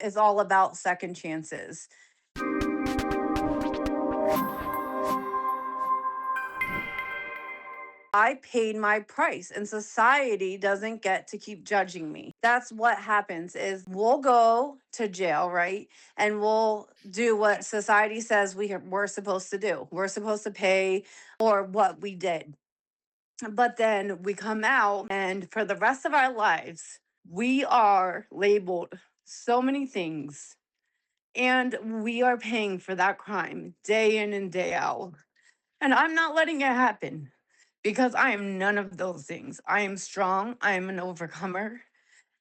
is all about second chances. I paid my price and society doesn't get to keep judging me. That's what happens is we'll go to jail, right? And we'll do what society says we're supposed to do. We're supposed to pay for what we did. But then we come out and for the rest of our lives, we are labeled so many things and we are paying for that crime day in and day out. And I'm not letting it happen because I am none of those things. I am strong, I am an overcomer,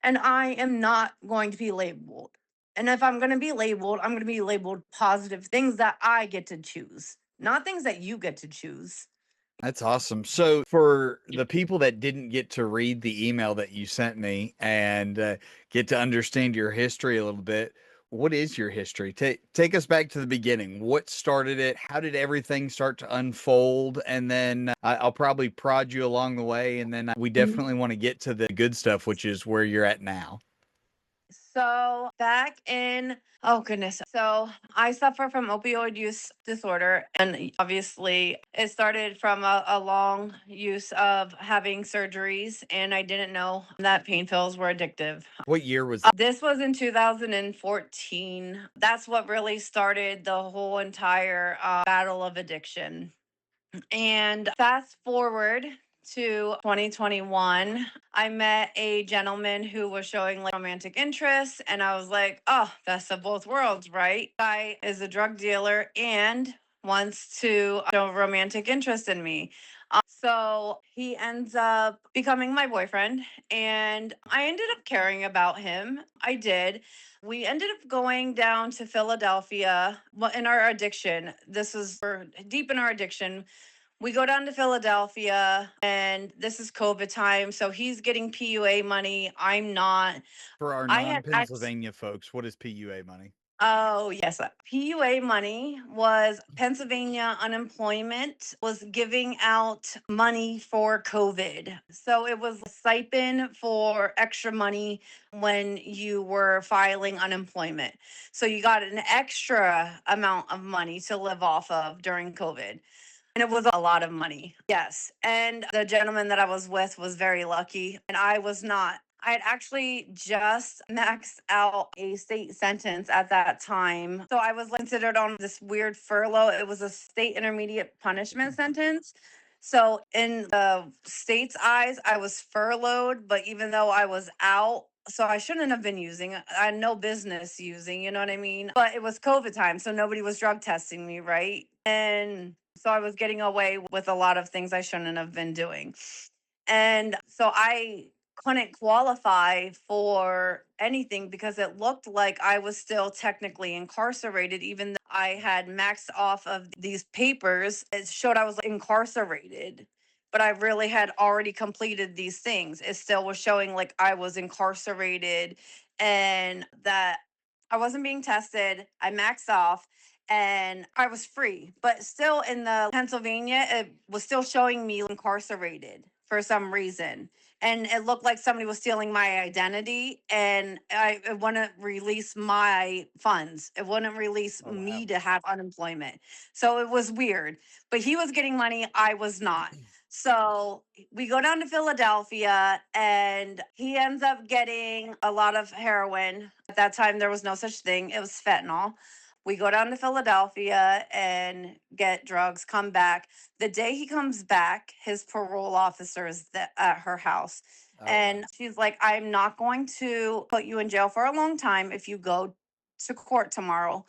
and I am not going to be labeled. And if I'm going to be labeled, I'm going to be labeled positive things that I get to choose, not things that you get to choose. That's awesome. So, for the people that didn't get to read the email that you sent me and get to understand your history a little bit, what is your history? Take us back to the beginning. What started it? How did everything start to unfold? And then I'll probably prod you along the way. And then we definitely want to get to the good stuff, which is where you're at now. So back in, oh goodness. So I suffer from opioid use disorder. And obviously, it started from a long use of having surgeries. And I didn't know that pain pills were addictive. What year was that? This was in 2014. That's what really started the whole entire battle of addiction. And fast forward to 2021, I met a gentleman who was showing like romantic interest, and I was like, oh, best of both worlds, right? Guy is a drug dealer and wants to show romantic interest in me. So he ends up becoming my boyfriend, and I ended up caring about him. I did. We ended up going down to Philadelphia in our addiction. This is we're deep in our addiction. We go down to Philadelphia, and this is COVID time. So he's getting PUA money. I'm not. For our I had actually. non-Pennsylvania folks, what is PUA money? Oh, yes. PUA money was Pennsylvania unemployment was giving out money for COVID. So it was a stipend for extra money when you were filing unemployment. So you got an extra amount of money to live off of during COVID. And it was a lot of money. Yes. And the gentleman that I was with was very lucky, and I was not. I had actually just maxed out a state sentence at that time. So I was considered on this weird furlough. It was a state intermediate punishment sentence. So in the state's eyes, I was furloughed, but even though I was out, so I shouldn't have been using. I had no business using, you know what I mean? But it was COVID time, so nobody was drug testing me, right? And so I was getting away with a lot of things I shouldn't have been doing. And so I couldn't qualify for anything because it looked like I was still technically incarcerated, even though I had maxed off of these papers. It showed I was incarcerated, but I really had already completed these things. It still was showing like I was incarcerated and that I wasn't being tested. I maxed off and I was free. But still in the Pennsylvania, it was still showing me incarcerated for some reason. And it looked like somebody was stealing my identity and it wouldn't release my funds. It wouldn't release Oh, me wow. to have unemployment. So it was weird. But he was getting money, I was not. So we go down to Philadelphia and he ends up getting a lot of heroin. At that time, there was no such thing, it was fentanyl. We go down to Philadelphia and get drugs, come back. The day he comes back, his parole officer is at her house. Oh, wow. And she's like, I'm not going to put you in jail for a long time if you go to court tomorrow.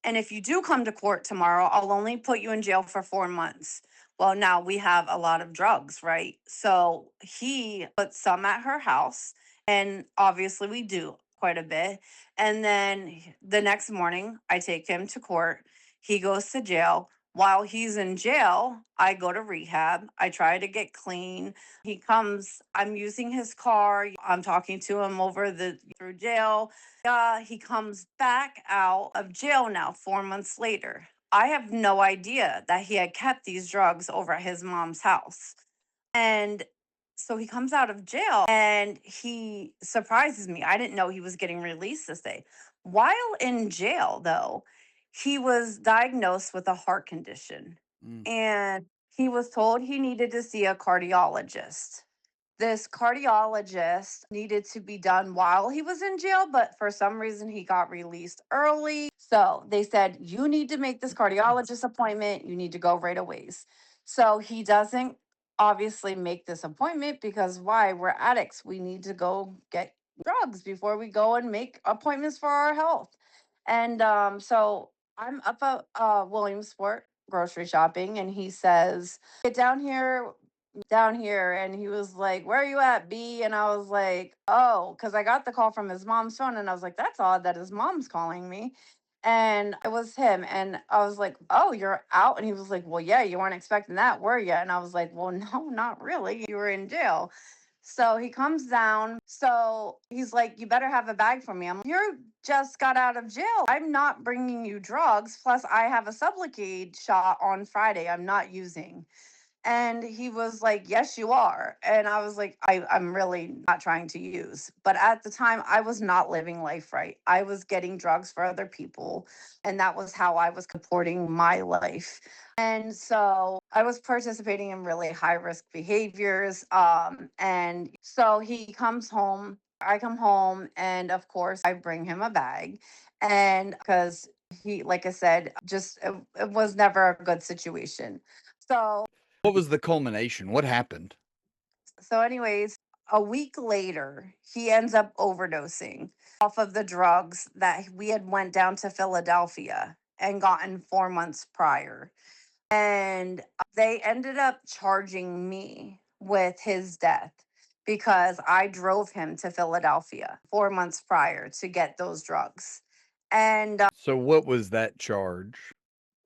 And if you do come to court tomorrow, I'll only put you in jail for 4 months. Well, now we have a lot of drugs, right? So he put some at her house, and obviously we do quite a bit. And then the next morning, I take him to court. He goes to jail. While he's in jail, I go to rehab. I try to get clean. He comes, I'm using his car. I'm talking to him over the through jail. He comes back out of jail now 4 months later. I have no idea that he had kept these drugs over at his mom's house. And so he comes out of jail and he surprises me. I didn't know he was getting released this day. While in jail, though, he was diagnosed with a heart condition Mm. and he was told he needed to see a cardiologist. This cardiologist needed to be done while he was in jail, but for some reason he got released early. So they said, you need to make this cardiologist appointment. You need to go right away. So he doesn't obviously make this appointment because why? We're addicts. We need to go get drugs before we go and make appointments for our health. And so I'm up at Williamsport grocery shopping, and he says, get down here. And he was like, where are you at, B? And I was like, oh, because I got the call from his mom's phone, and I was like, that's odd that his mom's calling me. And it was him. And I was like, oh, you're out? And he was like, well, yeah, you weren't expecting that, were you? And I was like, well, no, not really. You were in jail. So he comes down. So he's like, you better have a bag for me. I'm like, you just got out of jail. I'm not bringing you drugs. Plus, I have a Sublocade shot on Friday. I'm not using. And he was like, yes, you are. And I was like, I'm really not trying to use. But at the time, I was not living life right. I was getting drugs for other people. And that was how I was comporting my life. And so I was participating in really high risk behaviors. And so he comes home. I come home. And of course, I bring him a bag. And because he, like I said, it was never a good situation. So What was the culmination? What happened? anyways, a week later, he ends up overdosing off of the drugs that we had went down to Philadelphia and gotten 4 months prior. And they ended up charging me with his death because I drove him to Philadelphia 4 months prior to get those drugs. And So what was that charge?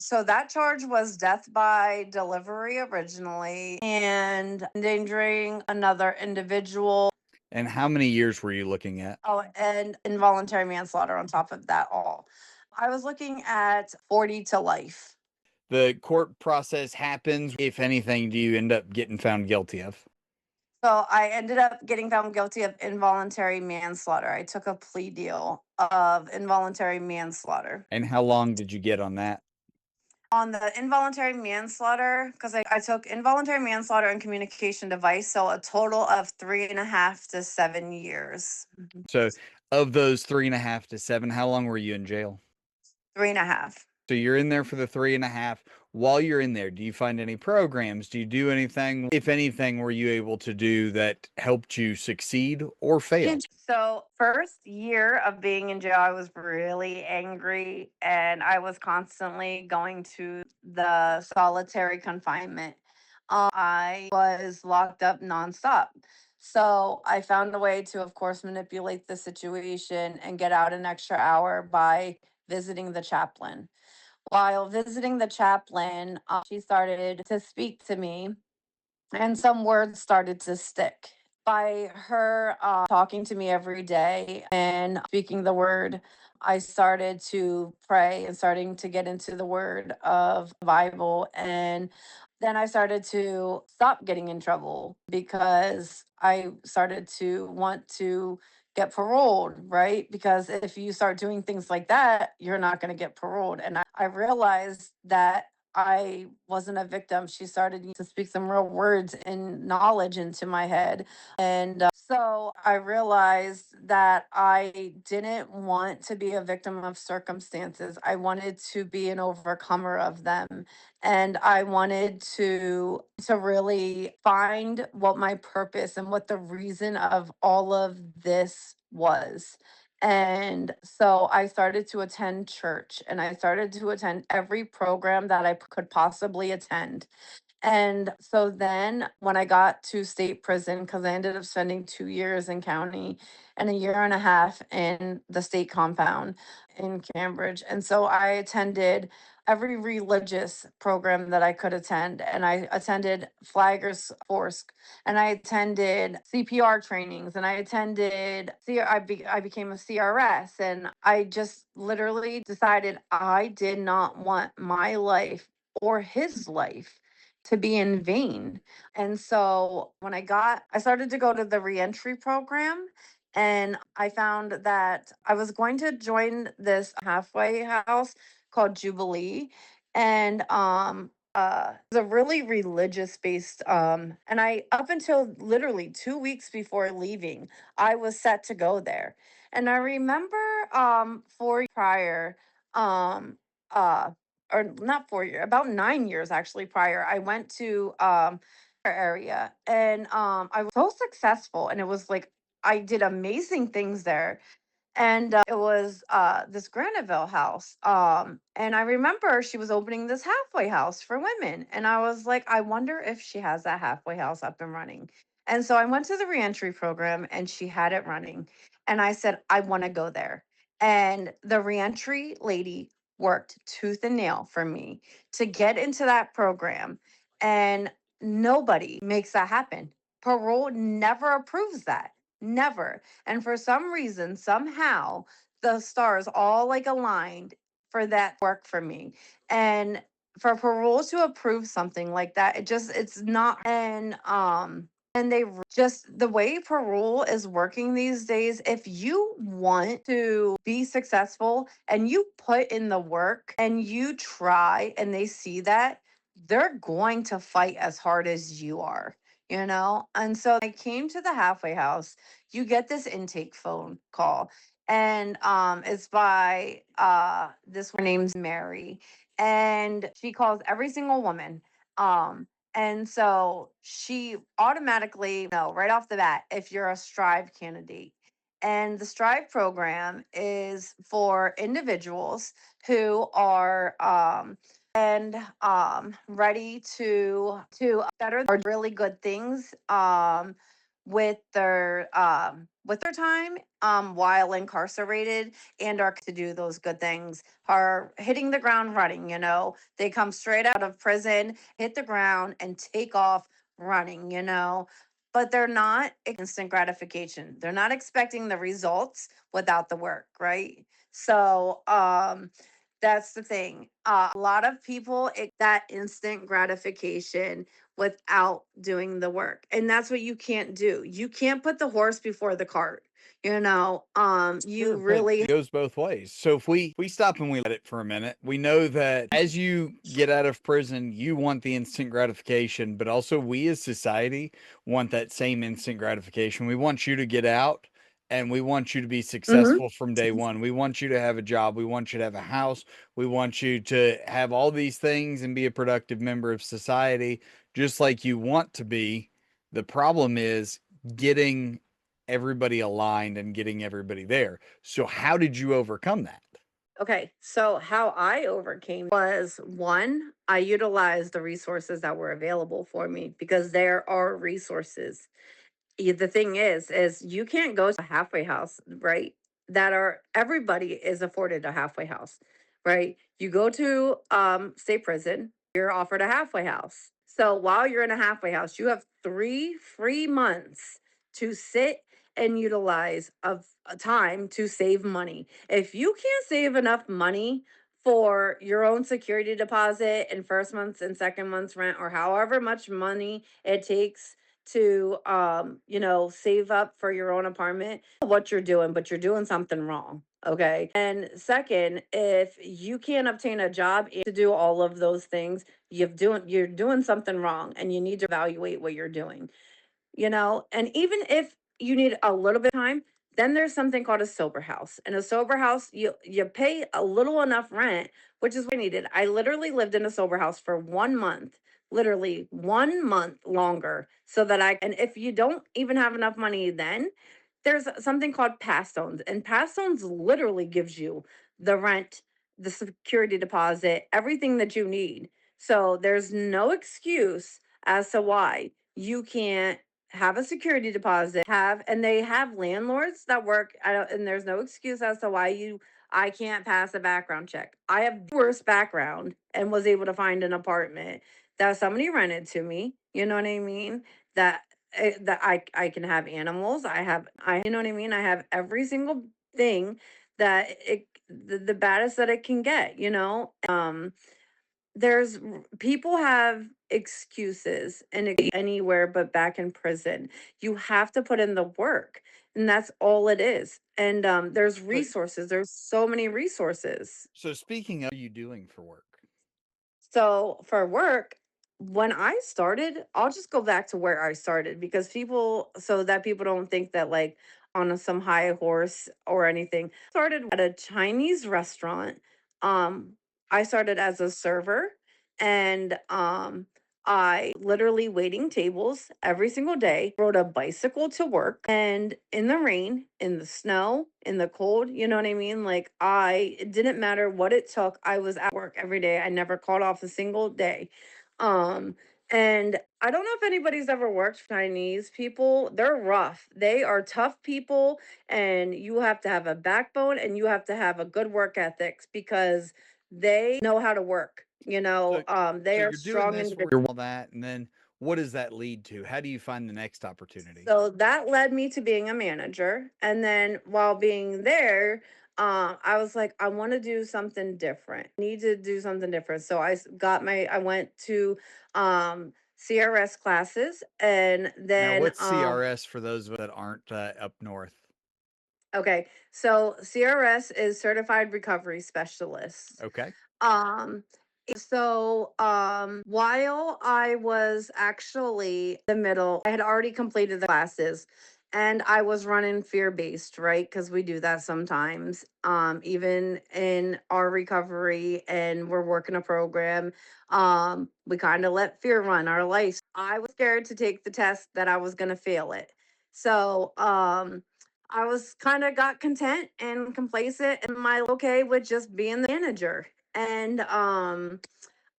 so that charge was death by delivery originally and endangering another individual. And how many years were you looking at? Oh, and involuntary manslaughter on top of that all. I was looking at 40 to life. The court process happens. If anything, do you end up getting found guilty of? So I ended up getting found guilty of involuntary manslaughter. I took a plea deal of involuntary manslaughter. And how long did you get on that? On the involuntary manslaughter, because I took involuntary manslaughter and communication device, so a total of 3.5 to 7 years. So of those 3.5 to 7, how long were you in jail? 3.5. So you're in there for the 3.5. While you're in there, do you find any programs? Do you do anything? If anything, were you able to do that helped you succeed or fail? So, first year of being in jail, I was really angry and I was constantly going to the solitary confinement. I was locked up nonstop. So, I found a way to, of course, manipulate the situation and get out an extra hour by visiting the chaplain. While visiting the chaplain, she started to speak to me and some words started to stick. By her talking to me every day and speaking the word, I started to pray and starting to get into the word of the Bible. And then I started to stop getting in trouble because I started to want to get paroled, right? Because if you start doing things like that, you're not going to get paroled. And I realized that I wasn't a victim. She started to speak some real words and knowledge into my head. And so I realized that I didn't want to be a victim of circumstances. I wanted to be an overcomer of them. And I wanted to really find what my purpose and what the reason of all of this was. And so I started to attend church and I started to attend every program that I could possibly attend. And so then when I got to state prison, because I ended up spending 2 years in county and a year and a half in the state compound in Cambridge. And so I attended every religious program that I could attend. And I attended Flaggers Force and I attended CPR trainings and I attended, I became a CRS. And I just literally decided I did not want my life or his life to be in vain. And so when I started to go to the reentry program And I found that I was going to join this halfway house called Jubilee. And it's a really religious based and I up until literally 2 weeks before leaving, I was set to go there. And I remember 4 years prior, um uh or not 4 years, about 9 years actually prior, I went to area, and I was so successful, and it was like I did amazing things there. And it was this Graniteville house. And I remember she was opening this halfway house for women, and I was like, I wonder if she has that halfway house up and running. And so I went to the reentry program, and she had it running, and I said, I want to go there. And the reentry lady worked tooth and nail for me to get into that program, and nobody makes that happen. Parole never approves that. Never. And for some reason, somehow, the stars all like aligned for that to work for me. And for parole to approve something like that, it's not. And just the way parole is working these days, if you want to be successful and you put in the work and you try and they see that, they're going to fight as hard as you are, you know? And so I came to the halfway house. You get this intake phone call, and it's by this her name's Mary, and she calls every single woman. And so she automatically know right off the bat if you're a Strive candidate. And the Strive program is for individuals who are and ready to better or really good things with their time while incarcerated, and are to do those good things, are hitting the ground running. They come straight out of prison, hit the ground, and take off running. But they're not instant gratification. They're not expecting the results without the work, right? So that's the thing. A lot of people that instant gratification without doing the work. And that's what you can't do. You can't put the horse before the cart. You Sure, but really it goes both ways. So if we stop and we let it for a minute, we know that as you get out of prison, you want the instant gratification, but also we as society want that same instant gratification. We want you to get out and we want you to be Mhm. successful from day one. We want you to have a job. We want you to have a house. We want you to have all these things and be a productive member of society, just like you want to be. The problem is getting everybody aligned and getting everybody there. So how did you overcome that? Okay, so how I overcame was, one, I utilized the resources that were available for me, because there are resources. The thing is you can't go to a halfway house, right? That are Everybody is afforded a halfway house, right? You go to state prison, you're offered a halfway house. So while you're in a halfway house, you have 3 free months to sit and utilize of a time to save money. If you can't save enough money for your own security deposit and first month's and second month's rent, or however much money it takes to save up for your own apartment, what you're doing, but you're doing something wrong. Okay. And second, if you can't obtain a job to do all of those things, you're doing something wrong, and you need to evaluate what you're doing. And even if you need a little bit of time, then there's something called a sober house. In a sober house, you pay a little enough rent, which is what I needed. I literally lived in a sober house for 1 month, literally 1 month longer, so that and if you don't even have enough money, then there's something called pass zones, and pass zones literally gives you the rent, the security deposit, everything that you need. So there's no excuse as to why you can't have a security deposit, and they have landlords that work. I don't, and there's no excuse as to why I can't pass a background check. I have the worst background and was able to find an apartment that somebody rented to me. You know what I mean? That that I can have animals. You know what I mean? I have every single thing that the baddest that it can get. people have excuses and anywhere but back in prison. You have to put in the work, and that's all it is. And there's So, resources. There's so many resources. so speaking of, what are you doing for work? So for work, when I started, I'll just go back to where I started because so that people don't think that like on some high horse or anything. Started at a Chinese restaurant. Um, I started as a server, and I literally waiting tables every single day, rode a bicycle to work, and in the rain, in the snow, in the cold, you know what I mean? Like it didn't matter what it took. I was at work every day. I never called off a single day. Um and I don't know if anybody's ever worked for Chinese people. They're rough. They are tough people, and you have to have a backbone and you have to have a good work ethics because they know how to work. So, They so are you're doing strong this, individuals. you're all that, and then what does that lead to? How do you find the next opportunity? So that led me to being a manager. And then while being there, I was like, I want to do something different. Need to do something different. So I went to CRS classes, and Now, then what's CRS for those that aren't up north? okay, so CRS is Certified Recovery Specialist. Okay. Um, while I was actually the middle, I had already completed the classes, and I was running fear-based, right? Because we do that sometimes. Even in our recovery and we're working a program, we kind of let fear run our life. I was scared to take the test that I was gonna fail it. So I was kind of got content and complacent and my okay with just being the manager. And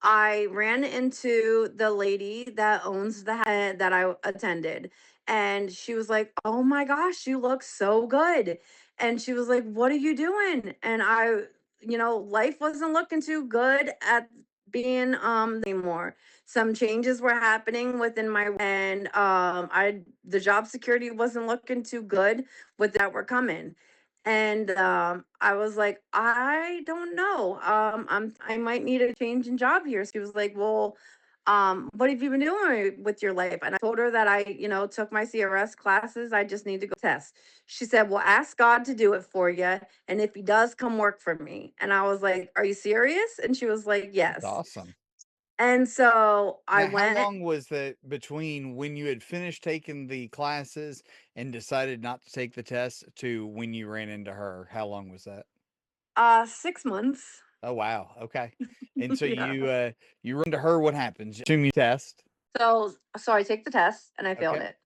I ran into the lady that owns the that I attended, and she was like, "Oh my gosh, you look so good." And she was like, "What are you doing?" And life wasn't looking too good at being anymore. Some changes were happening within my and I the job security wasn't looking too good with that were coming. And I was like, I don't know. I might need a change in job here. She was like, well, what have you been doing with your life? And I told her that took my CRS classes. I just need to go test. She said, well, ask God to do it for you. And if he does, come work for me. And I was like, are you serious? And she was like, That's yes. awesome. And so I Now, how went. long was that between when you had finished taking the classes and decided not to take the test to when you ran into her? How long was that? 6 months. Oh, wow. Okay. And so Yeah. you run to her. What happens? Assume you test. So I take the test and I failed Okay. it.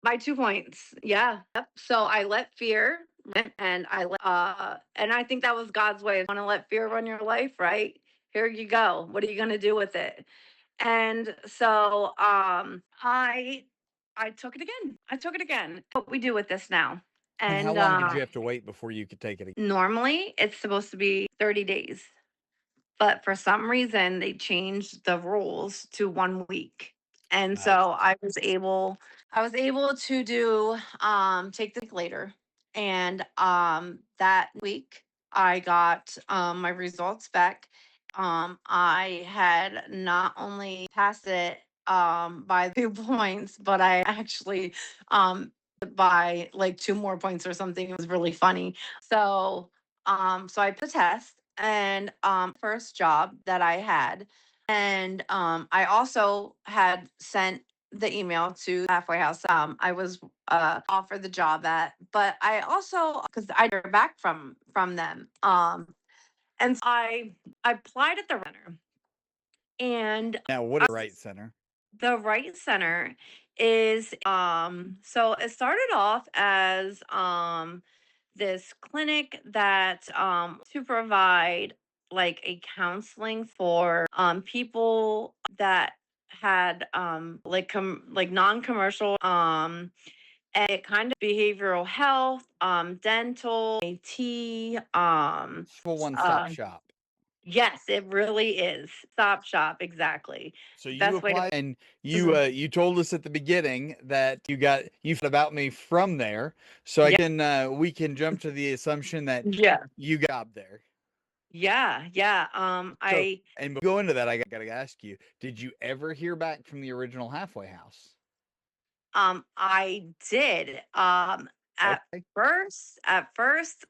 By 2 points. Yeah. Yep. So I let fear win, and I think that was God's way. Want to let fear run your life, right? Here you go. What are you going to do with it? And so I took it again. I took it again. What we do with this now. And how And long did you have to wait before you could take it again? normally it's supposed to be 30 days. But for some reason, they changed the rules to 1 week. And Nice. so I was able to do take the later. And that week I got my results back. I had not only passed it by 2 points, but I actually by like 2 more points or something. It was really funny. So I put the test, and first job that I had. And I also had sent the email to halfway house I was offered the job at, but I also because I heard back from them. And so I applied at the runner, and Now, what is the right center? the right center is so it started off as this clinic that to provide like a counseling for people that had like non-commercial and it kind of behavioral health, dental, IT, Full one-stop uh shop. yes, it really is. Stop shop, exactly. So you Best way to applied and Mhm. you told us at the beginning that you found about me from there. So I Yeah. can we can jump to the assumption that Yeah. you got there. Yeah, yeah. So, and go into that, I gotta ask you, did you ever hear back from the original halfway house? I did. At Okay. first,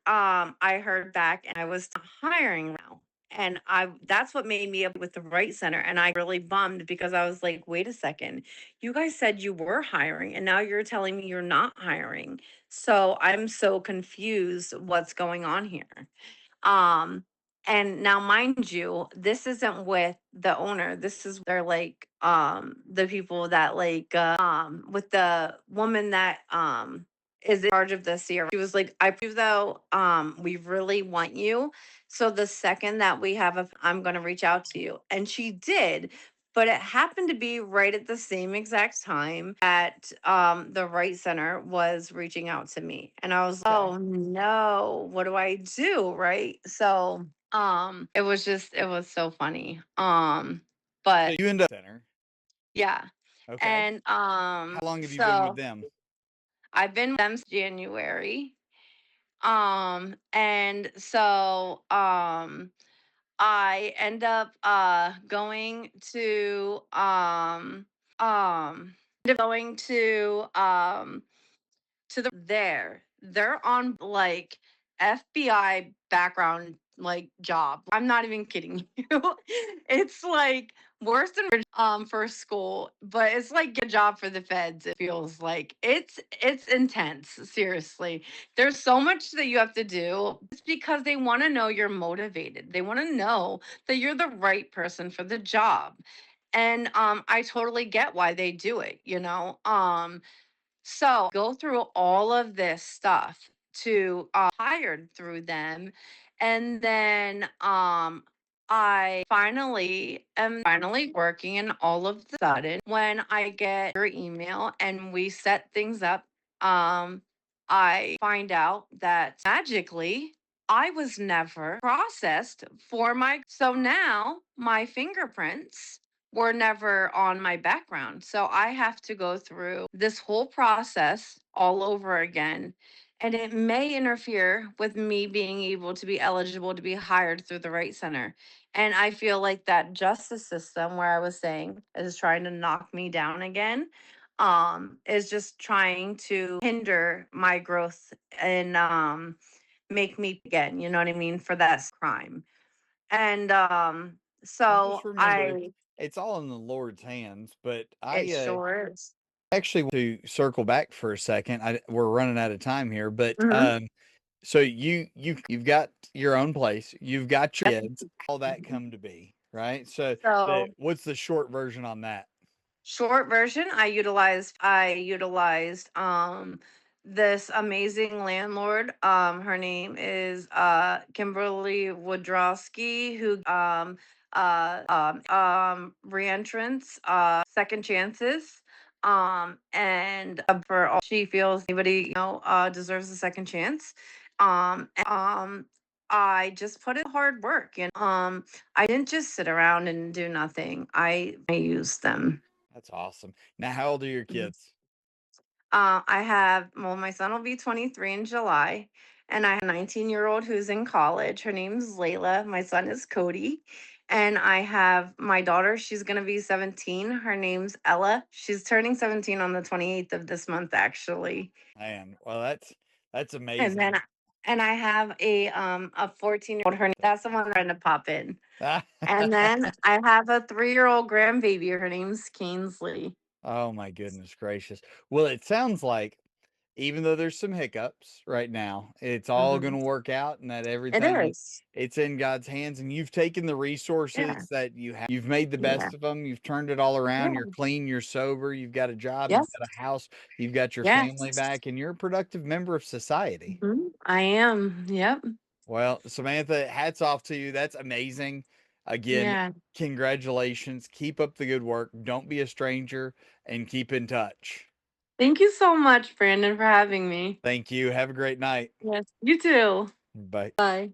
I heard back and I was hiring now. And that's what made me up with the Right Center. And I really bummed because I was like, wait a second, you guys said you were hiring and now you're telling me you're not hiring. So I'm so confused what's going on here. Um, and now mind you, this isn't with the owner. This is they're like the people that like with the woman that is in charge of this year. She was like, I prove though, we really want you. So the second that we have I'm gonna reach out to you. And she did, but it happened to be right at the same exact time that the Right Center was reaching out to me. And I was, Okay. oh no, what do I do? Right. So it was just it was so funny. So But you end up center. yeah. Okay. And How long have you been with so them? I've been with them since January. And so I end up going to there. They're on like FBI background like job. I'm not even kidding you. It's like worse than for school, but it's like a job for the feds. It feels like it's intense. Seriously, there's so much that you have to do. It's because they want to know you're motivated. They want to know that you're the right person for the job. And I totally get why they do it, you know. So go through all of this stuff to hired through them. And then I finally am finally working, and all of the sudden when I get your email and we set things up, I find out that magically I was never processed for my, so now my fingerprints were never on my background. So I have to go through this whole process all over again. And it may interfere with me being able to be eligible to be hired through the Right Center. And I feel like that justice system, where I was saying, is trying to knock me down again, is just trying to hinder my growth and make me again, you know what I mean, for that crime. And Well, just so remember, I it's all in the Lord's hands. But it I sure is. actually want to circle back for a second. We're running out of time here, but Mhm. so you've got your own place, you've got your Yep. kids, all that come to be, right? So So what's the short version on that? short version, I utilized this amazing landlord. Her name is Kimberly Wodrowski, who reentrance, second chances. And for all she feels anybody, deserves a second chance. I just put in hard work, and I didn't just sit around and do nothing. I used them. That's awesome. Now, how old are your Mhm. kids? I have, well, my son will be 23 in July, and I have a 19-year-old who's in college. Her name's Layla. My son is Cody. And I have my daughter, she's going to be 17. Her name's Ella. She's turning 17 on the 28th of this month, actually. Man, well, that's And then, amazing. and I have a 14-year-old. That's the one trying to pop in. And then I have a 3-year-old grandbaby. Her name's Kingsley. Oh my goodness gracious. Well, it sounds like even though there's some hiccups right now, it's all Mhm. going to work out and that It everything is. it's in God's hands and you've taken the Yeah. resources that you have. You've made the Yeah. best of them. You've turned it all around. You're Yeah. clean, you're sober, you've got a job, you've Yes. got a house, you've got your family Yes. back and you're a productive member of society. Mhm. I am. Yep. Well, Samantha, hats off to you. That's amazing. Again, Yeah. congratulations. Keep up the good work. Don't be a stranger and keep in touch. Thank you so much, Brandon, for having me. Thank you. Have a great night. Yes. You too. Bye. Bye.